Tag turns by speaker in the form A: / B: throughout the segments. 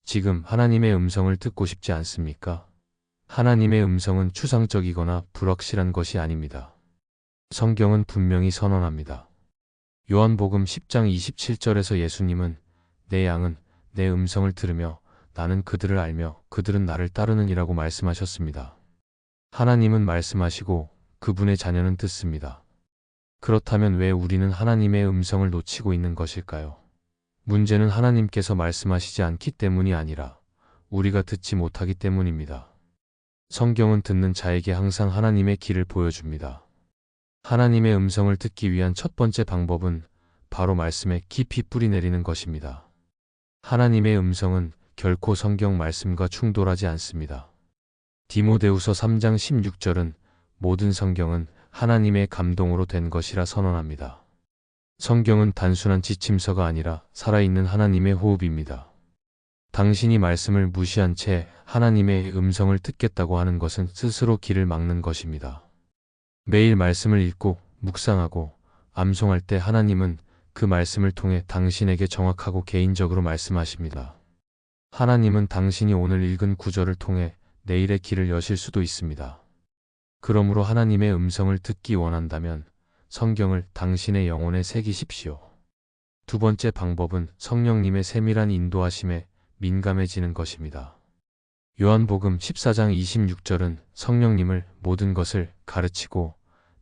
A: 지금 하나님의 음성을 듣고 싶지 않습니까? 하나님의 음성은 추상적이거나 불확실한 것이 아닙니다. 성경은 분명히 선언합니다. 요한복음 10장 27절에서 예수님은 내 양은 내 음성을 들으며 나는 그들을 알며 그들은 나를 따르느니라고 말씀하셨습니다. 하나님은 말씀하시고 그분의 자녀는 듣습니다. 그렇다면 왜 우리는 하나님의 음성을 놓치고 있는 것일까요? 문제는 하나님께서 말씀하시지 않기 때문이 아니라 우리가 듣지 못하기 때문입니다. 성경은 듣는 자에게 항상 하나님의 길을 보여줍니다. 하나님의 음성을 듣기 위한 첫 번째 방법은 바로 말씀에 깊이 뿌리내리는 것입니다. 하나님의 음성은 결코 성경 말씀과 충돌하지 않습니다. 디모데후서 3장 16절은 모든 성경은 하나님의 감동으로 된 것이라 선언합니다. 성경은 단순한 지침서가 아니라 살아있는 하나님의 호흡입니다. 당신이 말씀을 무시한 채 하나님의 음성을 듣겠다고 하는 것은 스스로 길을 막는 것입니다. 매일 말씀을 읽고 묵상하고 암송할 때 하나님은 그 말씀을 통해 당신에게 정확하고 개인적으로 말씀하십니다. 하나님은 당신이 오늘 읽은 구절을 통해 내일의 길을 여실 수도 있습니다. 그러므로 하나님의 음성을 듣기 원한다면 성경을 당신의 영혼에 새기십시오. 두 번째 방법은 성령님의 세밀한 인도하심에 민감해지는 것입니다. 요한복음 14장 26절은 성령님을 모든 것을 가르치고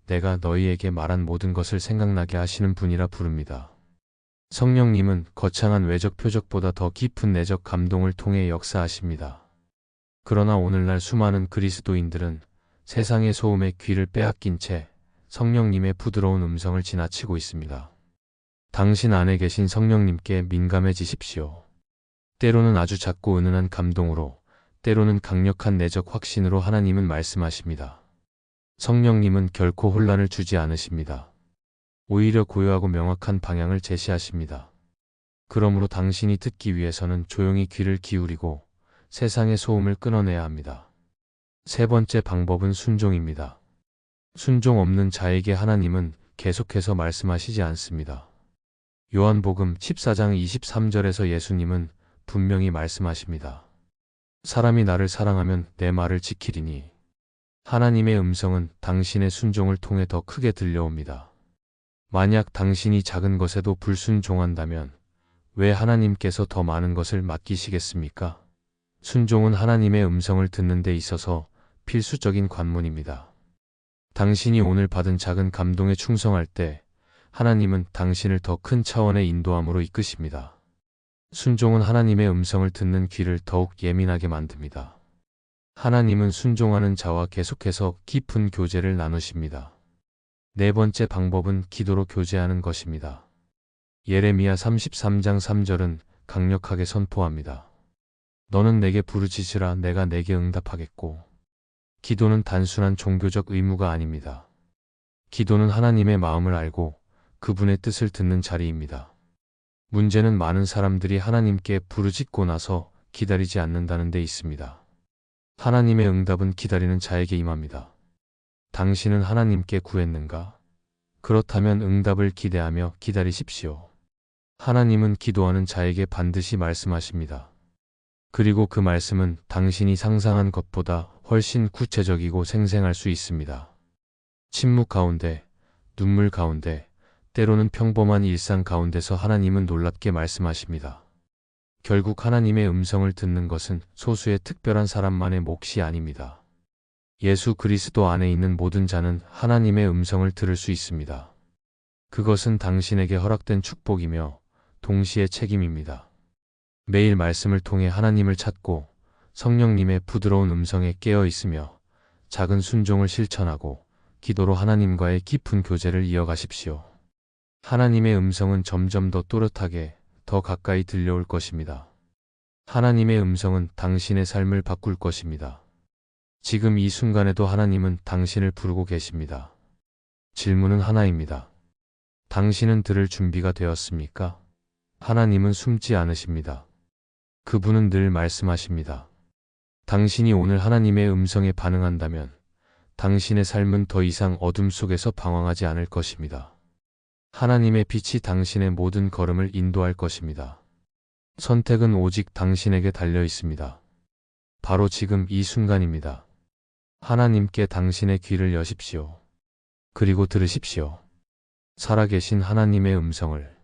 A: 내가 너희에게 말한 모든 것을 생각나게 하시는 분이라 부릅니다. 성령님은 거창한 외적 표적보다 더 깊은 내적 감동을 통해 역사하십니다. 그러나 오늘날 수많은 그리스도인들은 세상의 소음에 귀를 빼앗긴 채 성령님의 부드러운 음성을 지나치고 있습니다. 당신 안에 계신 성령님께 민감해지십시오. 때로는 아주 작고 은은한 감동으로, 때로는 강력한 내적 확신으로 하나님은 말씀하십니다. 성령님은 결코 혼란을 주지 않으십니다. 오히려 고요하고 명확한 방향을 제시하십니다. 그러므로 당신이 듣기 위해서는 조용히 귀를 기울이고 세상의 소음을 끊어내야 합니다. 세 번째 방법은 순종입니다. 순종 없는 자에게 하나님은 계속해서 말씀하시지 않습니다. 요한복음 14장 23절에서 예수님은 분명히 말씀하십니다. 사람이 나를 사랑하면 내 말을 지키리니. 하나님의 음성은 당신의 순종을 통해 더 크게 들려옵니다. 만약 당신이 작은 것에도 불순종한다면 왜 하나님께서 더 많은 것을 맡기시겠습니까? 순종은 하나님의 음성을 듣는 데 있어서 필수적인 관문입니다. 당신이 오늘 받은 작은 감동에 충성할 때 하나님은 당신을 더 큰 차원의 인도함으로 이끄십니다. 순종은 하나님의 음성을 듣는 귀를 더욱 예민하게 만듭니다. 하나님은 순종하는 자와 계속해서 깊은 교제를 나누십니다. 네 번째 방법은 기도로 교제하는 것입니다. 예레미야 33장 3절은 강력하게 선포합니다. 너는 내게 부르짖으라 내가 내게 응답하겠고. 기도는 단순한 종교적 의무가 아닙니다. 기도는 하나님의 마음을 알고 그분의 뜻을 듣는 자리입니다. 문제는 많은 사람들이 하나님께 부르짖고 나서 기다리지 않는다는 데 있습니다. 하나님의 응답은 기다리는 자에게 임합니다. 당신은 하나님께 구했는가? 그렇다면 응답을 기대하며 기다리십시오. 하나님은 기도하는 자에게 반드시 말씀하십니다. 그리고 그 말씀은 당신이 상상한 것보다 훨씬 구체적이고 생생할 수 있습니다. 침묵 가운데, 눈물 가운데, 때로는 평범한 일상 가운데서 하나님은 놀랍게 말씀하십니다. 결국 하나님의 음성을 듣는 것은 소수의 특별한 사람만의 몫이 아닙니다. 예수 그리스도 안에 있는 모든 자는 하나님의 음성을 들을 수 있습니다. 그것은 당신에게 허락된 축복이며 동시에 책임입니다. 매일 말씀을 통해 하나님을 찾고 성령님의 부드러운 음성에 깨어 있으며 작은 순종을 실천하고 기도로 하나님과의 깊은 교제를 이어가십시오. 하나님의 음성은 점점 더 또렷하게, 더 가까이 들려올 것입니다. 하나님의 음성은 당신의 삶을 바꿀 것입니다. 지금 이 순간에도 하나님은 당신을 부르고 계십니다. 질문은 하나입니다. 당신은 들을 준비가 되었습니까? 하나님은 숨지 않으십니다. 그분은 늘 말씀하십니다. 당신이 오늘 하나님의 음성에 반응한다면 당신의 삶은 더 이상 어둠 속에서 방황하지 않을 것입니다. 하나님의 빛이 당신의 모든 걸음을 인도할 것입니다. 선택은 오직 당신에게 달려 있습니다. 바로 지금 이 순간입니다. 하나님께 당신의 귀를 여십시오. 그리고 들으십시오. 살아계신 하나님의 음성을.